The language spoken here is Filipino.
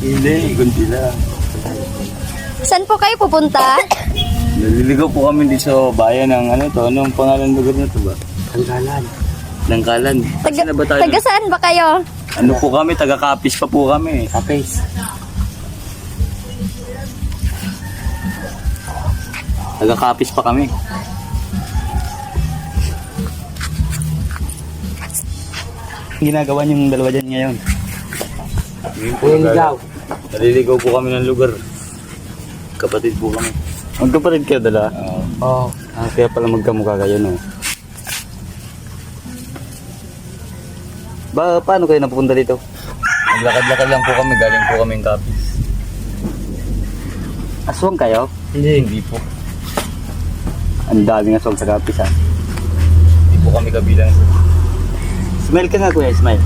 Hindi, kundi lang. Saan po kayo pupunta? Naliligaw po kami dito sa bayan ng ano to. Anong pangalan ng lugar na to ba? Tanggalan. Langkalan. Kasi na ba tayo? Taga saan ba kayo? Ano po kami? Taga-Kapis pa po kami. Kapis. Taga-Kapis pa kami. Ginagawa niyong dalawa dyan ngayon. Nililigaw. Naliligaw po kami ng lugar. Kapatid po kami. Magkapatid kayo dala? Oo. Kaya pala magkamukha kayo, no? Paano kayo napupunta dito? Naglakad-lakad lang po kami. Galing po kami ng Kapis. Aswang kayo? Hindi po. Ang daming aswang sa Kapis, ha? Hindi po kami kabilang. Smile ka nga, kuya. Smile.